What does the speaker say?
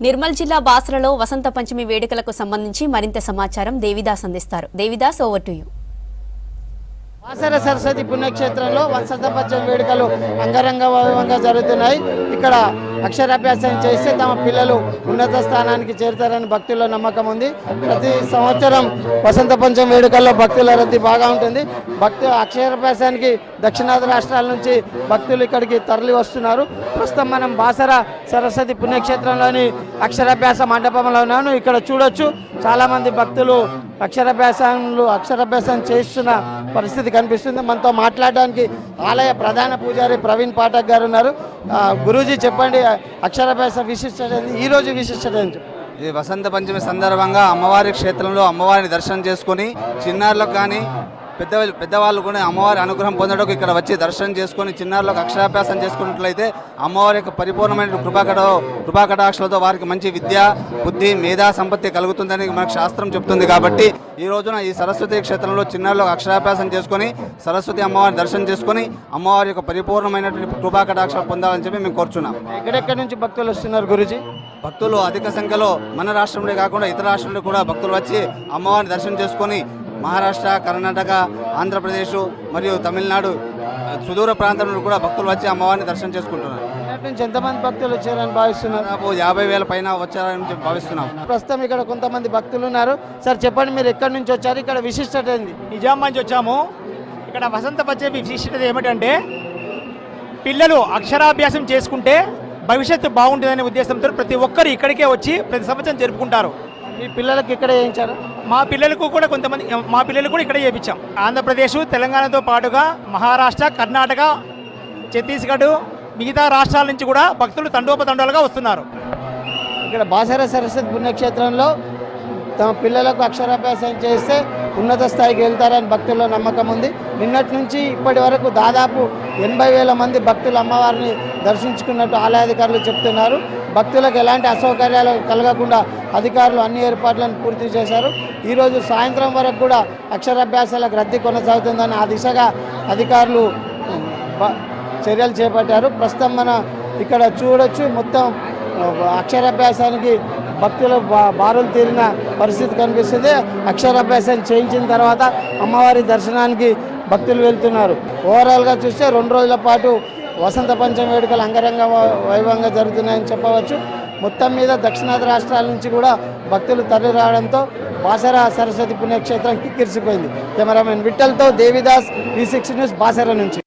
నిర్మల్ జిల్లా బాసరలో వసంత పంచమి వేడుకలకు సంబంధించి మరింత సమాచారం దేవిదాస్ అందిస్తారు. Devidas, over to you. Basara Saraswati పుణ్యక్షేత్రంలో వసంత పంచమి వేడుకలు అంగరంగ వైభవంగా జరుగుతున్నాయి. ఇక్కడ అక్షరాభ్యాసం చేస్తే తమ పిల్లలు ఉన్నత స్థానానికి చేరుతారని భక్తుల్లో నమ్మకం ఉంది. ప్రతి సంవత్సరం వసంత పంచమి వేడుకల్లో భక్తుల రద్దీ బాగా ఉంటుంది. అక్షరాభ్యాసానికి దక్షిణాది రాష్ట్రాల నుంచి భక్తులు ఇక్కడికి తరలి వస్తున్నారు. ప్రస్తుతం మనం బాసర సరస్వతి పుణ్యక్షేత్రంలోని అక్షరాభ్యాస మండపంలో ఉన్నాను. ఇక్కడ చూడొచ్చు చాలామంది భక్తులు అక్షరాభ్యాసం చేస్తున్న పరిస్థితి కనిపిస్తుంది. మనతో మాట్లాడడానికి ఆలయ ప్రధాన పూజారి ప్రవీణ్ పాఠక్ గారు ఉన్నారు. గురూజీ, చెప్పండి, అక్షరాభ్యాస విశిష్టత ఏంది? ఈరోజు విశిష్టత ఏంటి? ఇది వసంత పంచమి సందర్భంగా అమ్మవారి క్షేత్రంలో అమ్మవారిని దర్శనం చేసుకొని చిన్నారులకు కానీ పెద్దవాళ్ళు కూడా అమ్మవారి అనుగ్రహం పొందడానికి ఇక్కడ వచ్చి దర్శనం చేసుకొని చిన్నారులకు అక్షరాభ్యాసం చేసుకున్నట్లయితే అమ్మవారి యొక్క పరిపూర్ణమైన కృపాకటాక్షలతో వారికి మంచి విద్య, బుద్ధి, మేధా సంపత్తి కలుగుతుందని మనకు శాస్త్రం చెప్తుంది. కాబట్టి ఈ రోజున ఈ సరస్వతి క్షేత్రంలో చిన్నారులకు అక్షరాభ్యాసం చేసుకొని సరస్వతి అమ్మవారిని దర్శనం చేసుకొని అమ్మవారి యొక్క పరిపూర్ణమైనటువంటి కృపాకటాక్షలు పొందాలని చెప్పి మేము కోరుచున్నాం. ఎక్కడెక్కడి నుంచి భక్తులు వస్తున్నారు గురూజీ? భక్తులు అధిక సంఖ్యలో మన రాష్ట్రంలో కాకుండా ఇతర రాష్ట్రంలో కూడా భక్తులు వచ్చి అమ్మవారిని దర్శనం చేసుకొని మహారాష్ట్ర, కర్ణాటక, ఆంధ్రప్రదేశ్ మరియు తమిళనాడు సుదూర ప్రాంతంలో కూడా భక్తులు వచ్చి అమ్మవారిని దర్శనం చేసుకుంటున్నారు. నుంచి ఎంతమంది భక్తులు వచ్చారని భావిస్తున్నారు? 50,000 పైన వచ్చారని భావిస్తున్నాం. ప్రస్తుతం ఇక్కడ కొంతమంది భక్తులు ఉన్నారు. సార్, చెప్పండి, మీరు ఎక్కడి నుంచి వచ్చారు? ఇక్కడ విశిష్టత ఏంది? నిజాం నుంచి వచ్చాము. ఇక్కడ వసంత పంచమి విశిష్టత ఏమిటంటే పిల్లలు అక్షరాభ్యాసం చేసుకుంటే భవిష్యత్తు బాగుంటుందనే ఉద్దేశంతో ప్రతి ఒక్కరు ఇక్కడికే వచ్చి ప్రతి సంవత్సరం జరుపుకుంటారు. మీ పిల్లలకి ఇక్కడ చేయించారు? మా పిల్లలకు కూడా మా పిల్లలు కూడా ఇక్కడ చేయించాం. ఆంధ్రప్రదేశ్, తెలంగాణతో పాటుగా మహారాష్ట్ర, కర్ణాటక, ఛత్తీస్గఢ్, మిగతా రాష్ట్రాల నుంచి కూడా భక్తులు తండోపతండాలుగా వస్తున్నారు. ఇక్కడ బాసర సరస్వతి పుణ్యక్షేత్రంలో తమ పిల్లలకు అక్షరాభ్యాసం చేస్తే ఉన్నత స్థాయికి వెళ్తారని భక్తుల్లో నమ్మకం ఉంది. నిన్నటి నుంచి ఇప్పటి వరకు దాదాపు 80,000 మంది భక్తులు అమ్మవారిని దర్శించుకున్నట్టు ఆలయాధికారులు చెప్తున్నారు. భక్తులకు ఎలాంటి అసౌకర్యాలు కలగకుండా అధికారులు అన్ని ఏర్పాట్లను పూర్తి చేశారు. ఈరోజు సాయంత్రం వరకు కూడా అక్షరాభ్యాసాలకు రద్దీ కొనసాగుతుందని ఆ దిశగా అధికారులు చర్యలు చేపట్టారు. ప్రస్తుతం మన ఇక్కడ చూడొచ్చు, మొత్తం అక్షరాభ్యాసానికి భక్తులు బారులు తీరిన పరిస్థితి కనిపిస్తుంది. అక్షరాభ్యాసం చేయించిన తర్వాత అమ్మవారి దర్శనానికి భక్తులు వెళ్తున్నారు. ఓవరాల్గా చూస్తే 2 రోజుల పాటు వసంత పంచమి వేడుకలు అంగరంగ వైభవంగా జరుగుతున్నాయని చెప్పవచ్చు. మొత్తం మీద దక్షిణాది రాష్ట్రాల నుంచి కూడా భక్తులు తరలి రావడంతో బాసర సరస్వతి పుణ్యక్షేత్రం కిక్కిరిసిపోయింది. కెమెరామెన్ విఠల్తో దేవిదాస్, V6 న్యూస్, బాసర నుంచి.